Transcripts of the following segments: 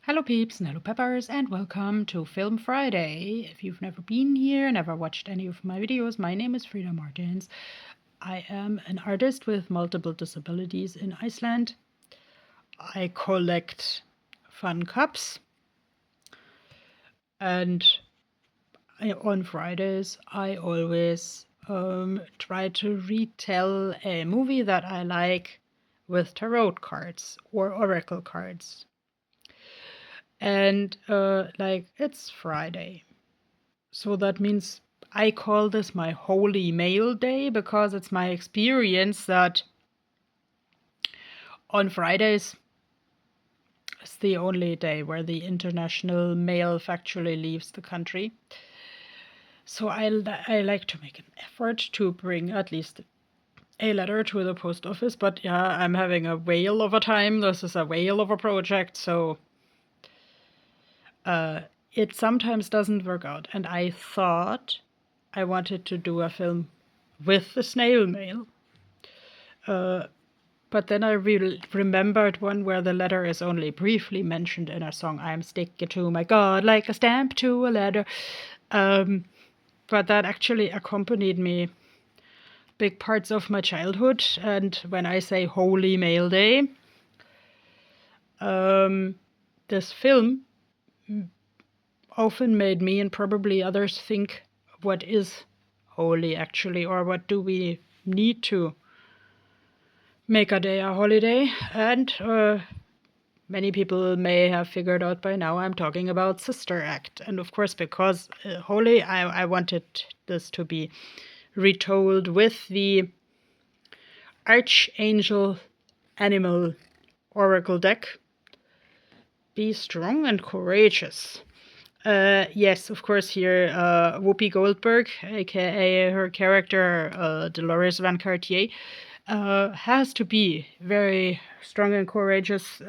Hello peeps and hello peppers and welcome to Film Friday. If you've never been here, never watched any of my videos, my name is Frida Martins. I am an artist with multiple disabilities in Iceland. I collect fun cups and on Fridays I always try to retell a movie that I like with tarot cards or oracle cards. And it's Friday. So that means I call this my Holy Mail Day because it's my experience that on Fridays is the only day where the international mail factually leaves the country. So I like to make an effort to bring at least a letter to the post office. But yeah, I'm having a whale of a time. This is a whale of a project. So it sometimes doesn't work out. And I thought I wanted to do a film with the snail mail. But then I remembered one where the letter is only briefly mentioned in a song, I'm sticking to my God like a stamp to a letter. But that actually accompanied me big parts of my childhood. And when I say Holy Mail Day, this film often made me and probably others think what is holy actually, or what do we need to make a day a holiday. And many people may have figured out by now I'm talking about Sister Act. And of course, because holy, I wanted this to be retold with the Archangel Animal Oracle deck. Be strong and courageous. Yes, of course, here Whoopi Goldberg, aka her character Dolores Van Cartier, has to be very strong and courageous.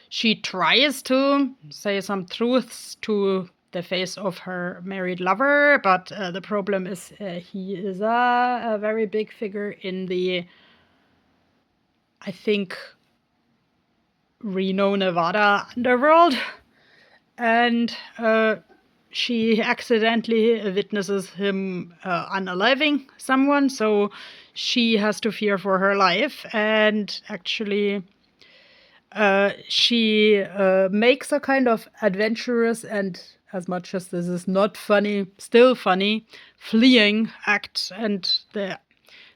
She tries to say some truths to the face of her married lover, but the problem is he is a very big figure in the, I think, Reno, Nevada underworld. And she accidentally witnesses him unaliving someone, so she has to fear for her life. And actually, she makes a kind of adventurous and, as much as this is not funny, still funny, fleeing act. And the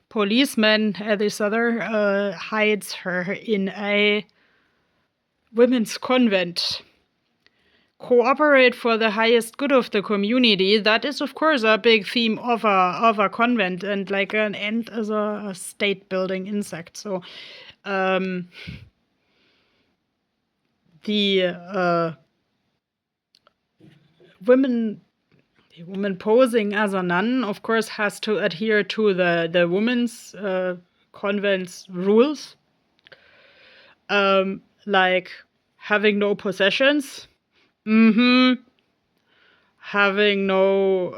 policeman, this other, hides her in a women's convent. Cooperate for the highest good of the community. That is, of course, a big theme of a convent, and like an ant as a state building insect. So the woman posing as a nun, of course, has to adhere to the women's convent's rules, like having no possessions, having no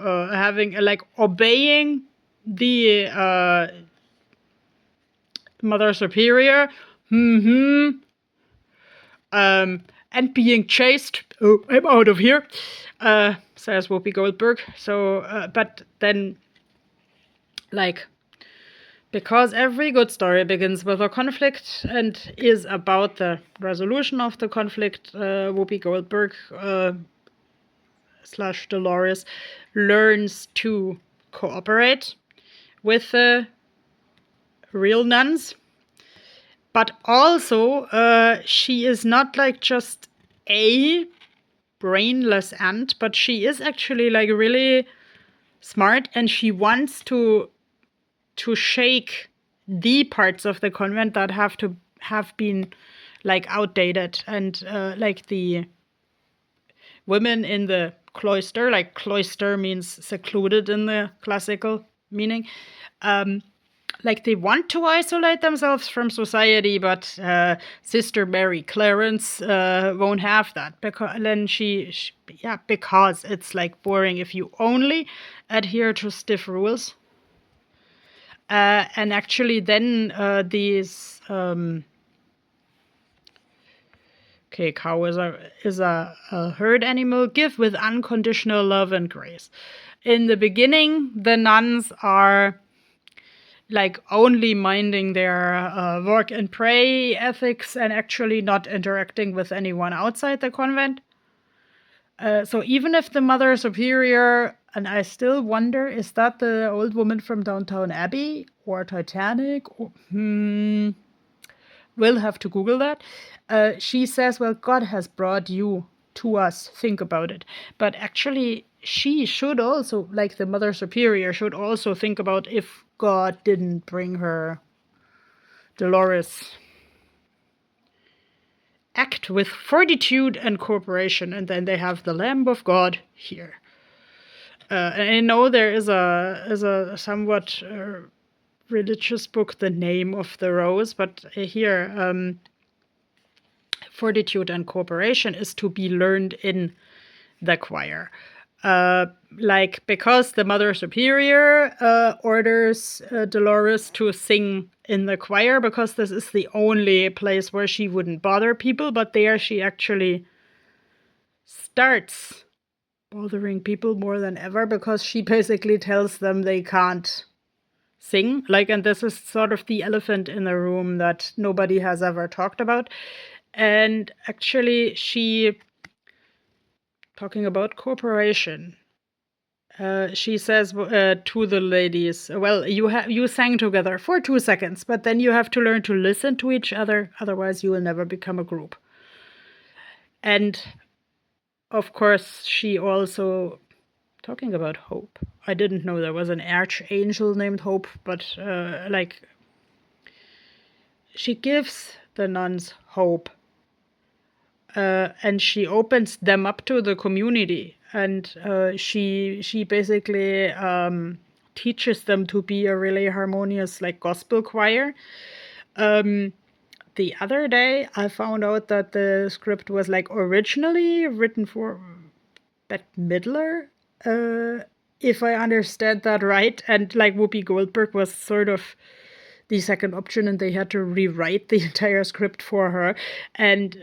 obeying the Mother Superior, and being chaste. Oh, I'm out of here, says Whoopi Goldberg. So, but then, like, because every good story begins with a conflict and is about the resolution of the conflict, Whoopi Goldberg / Dolores learns to cooperate with the real nuns. But also, she is not like just a brainless ant, but she is actually like really smart, and she wants to shake the parts of the convent that have been like outdated, and like the women in the cloister, like cloister means secluded in the classical meaning, like they want to isolate themselves from society, but Sister Mary Clarence won't have that, because then because it's like boring if you only adhere to stiff rules. And actually then these Okay, cow is a herd animal. Give with unconditional love and grace. In the beginning, the nuns are like only minding their work and pray ethics and actually not interacting with anyone outside the convent. So even if the Mother Superior, and I still wonder, is that the old woman from Downton Abbey or Titanic? We'll have to Google that. She says, well, God has brought you to us. Think about it. But actually, she should also, like the Mother Superior, should also think about if God didn't bring her Dolores. Act with fortitude and cooperation, and then they have the Lamb of God here. And I know there is a somewhat religious book, The Name of the Rose, but here, fortitude and cooperation is to be learned in the choir. Because the Mother Superior orders Dolores to sing in the choir, because this is the only place where she wouldn't bother people, but there she actually starts bothering people more than ever, because she basically tells them they can't sing. And this is sort of the elephant in the room that nobody has ever talked about. And actually, she, talking about cooperation, she says to the ladies, well, you sang together for 2 seconds, but then you have to learn to listen to each other, otherwise you will never become a group. And of course, she also, talking about hope, I didn't know there was an archangel named Hope, but she gives the nuns hope, and she opens them up to the community. And she basically teaches them to be a really harmonious gospel choir. The other day I found out that the script was originally written for Bette Midler, if I understand that right, and Whoopi Goldberg was sort of the second option, and they had to rewrite the entire script for her. And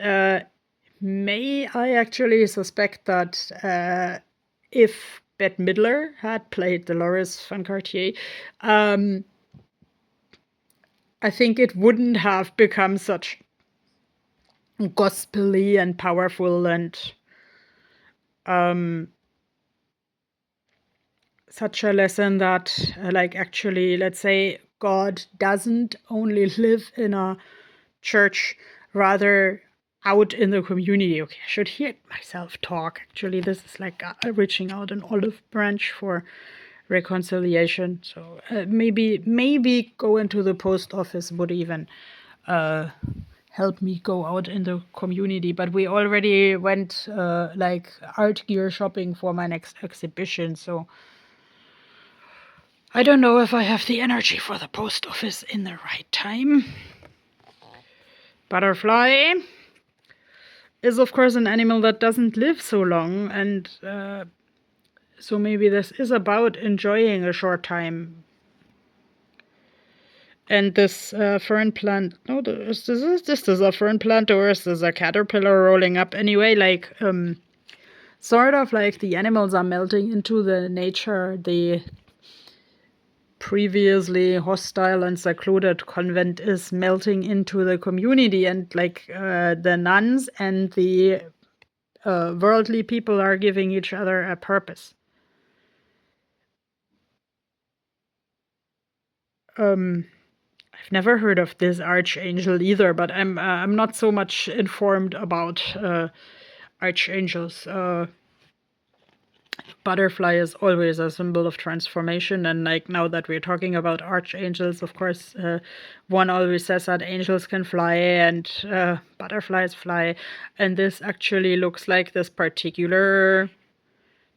may I actually suspect that if Bette Midler had played Dolores Van Cartier, I think it wouldn't have become such gospel-y and powerful and such a lesson that actually, let's say, God doesn't only live in a church, rather out in the community. Okay, I should hear myself talk. Actually, this is reaching out an olive branch for reconciliation. So maybe go into the post office would even help me go out in the community. But we already went art gear shopping for my next exhibition, so I don't know if I have the energy for the post office in the right time. Butterfly is, of course, an animal that doesn't live so long, and so maybe this is about enjoying a short time. And this fern plant, no, this is a fern plant, or is this a caterpillar rolling up? Anyway, sort of the animals are melting into the nature. The previously hostile and secluded convent is melting into the community, and the nuns and the worldly people are giving each other a purpose. I've never heard of this archangel either, but I'm not so much informed about archangels. Butterfly is always a symbol of transformation, and now that we're talking about archangels, of course, one always says that angels can fly and butterflies fly, and this actually looks like this particular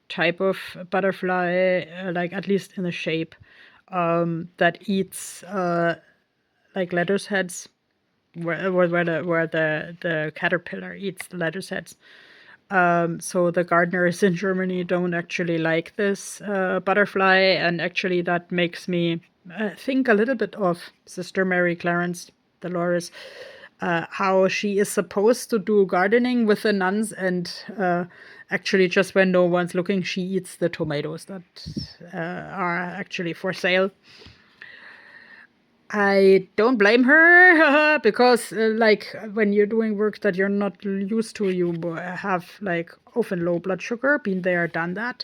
type of butterfly, at least in the shape, that eats lettuce heads, where the caterpillar eats the lettuce heads. So the gardeners in Germany don't actually like this butterfly, and actually that makes me think a little bit of Sister Mary Clarence Dolores. how she is supposed to do gardening with the nuns, and actually just when no one's looking, she eats the tomatoes that are actually for sale. I don't blame her because like when you're doing work that you're not used to, you have like often low blood sugar. Been there, done that.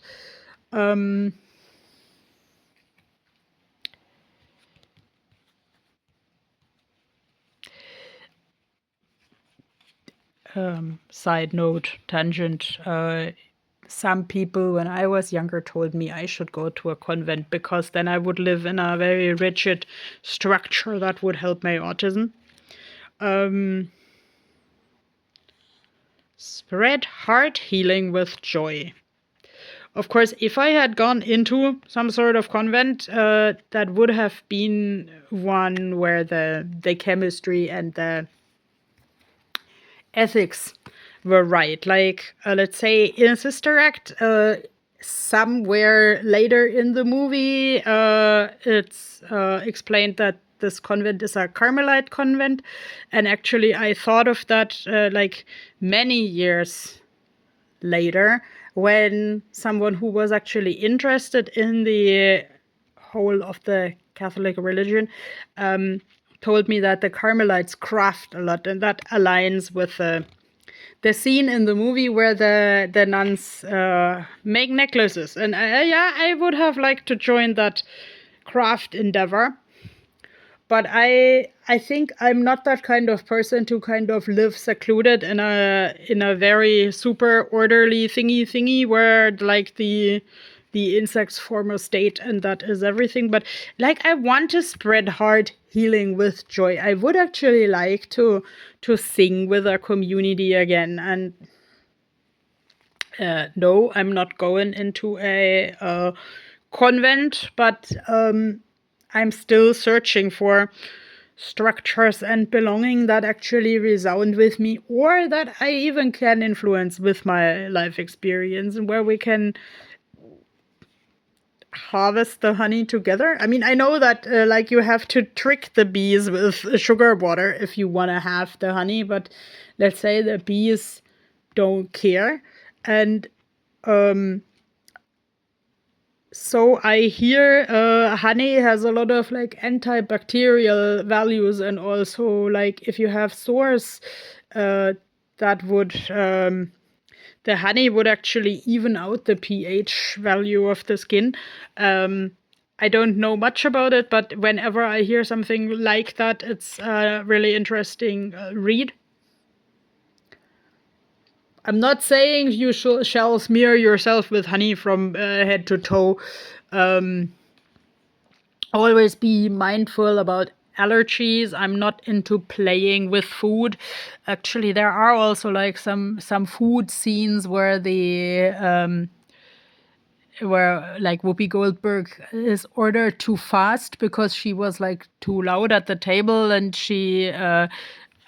Side note, tangent. Some people, when I was younger, told me I should go to a convent because then I would live in a very rigid structure that would help my autism. Spread heart healing with joy. Of course, if I had gone into some sort of convent, that would have been one where the chemistry and the ethics were right. Like, let's say in Sister Act, somewhere later in the movie, it's explained that this convent is a Carmelite convent. And actually, I thought of that like many years later when someone who was actually interested in the whole of the Catholic religion told me that the Carmelites craft a lot, and that aligns with the scene in the movie where the nuns make necklaces. And I would have liked to join that craft endeavor. But I think I'm not that kind of person to kind of live secluded in a very super orderly thingy where like the insects form a state and that is everything. But like I want to spread heart healing with joy. I would actually like to sing with a community again. And no, I'm not going into a convent, but I'm still searching for structures and belonging that actually resound with me, or that I even can influence with my life experience, and where we can harvest the honey together. I mean, I know that like you have to trick the bees with sugar water if you want to have the honey, but let's say the bees don't care. And so I hear honey has a lot of like antibacterial values, and also like if you have sores, that would the honey would actually even out the pH value of the skin. I don't know much about it, but whenever I hear something like that, it's a really interesting read. I'm not saying you shall smear yourself with honey from head to toe. Always be mindful about allergies. I'm not into playing with food. Actually, there are also like some food scenes where where like Whoopi Goldberg is ordered to fast because she was like too loud at the table, and she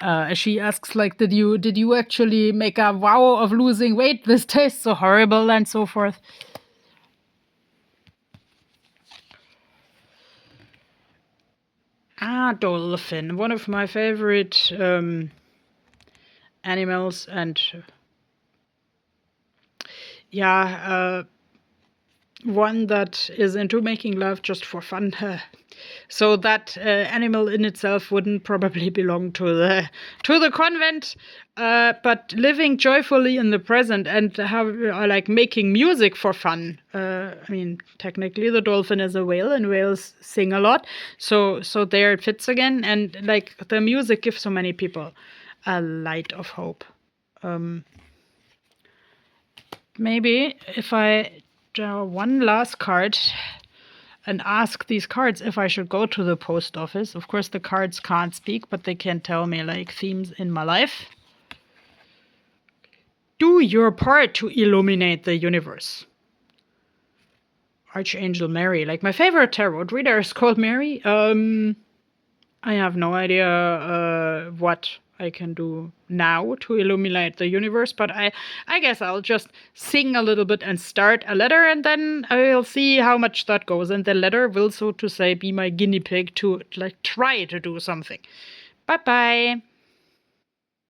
asks like, did you actually make a vow of losing weight? This tastes so horrible, and so forth. Dolphin, one of my favorite animals, and one that is into making love just for fun. So that animal in itself wouldn't probably belong to the convent, but living joyfully in the present and like making music for fun. I mean, technically the dolphin is a whale, and whales sing a lot, so there it fits again. And like the music gives so many people a light of hope. Maybe if I draw one last card and ask these cards if I should go to the post office. Of course, the cards can't speak, but they can tell me like themes in my life. Do your part to illuminate the universe. Archangel Mary. Like my favorite tarot reader is called Mary. I have no idea what I can do now to illuminate the universe, but I guess I'll just sing a little bit and start a letter, and then I'll see how much that goes. And the letter will, so to say, be my guinea pig to like try to do something. Bye bye.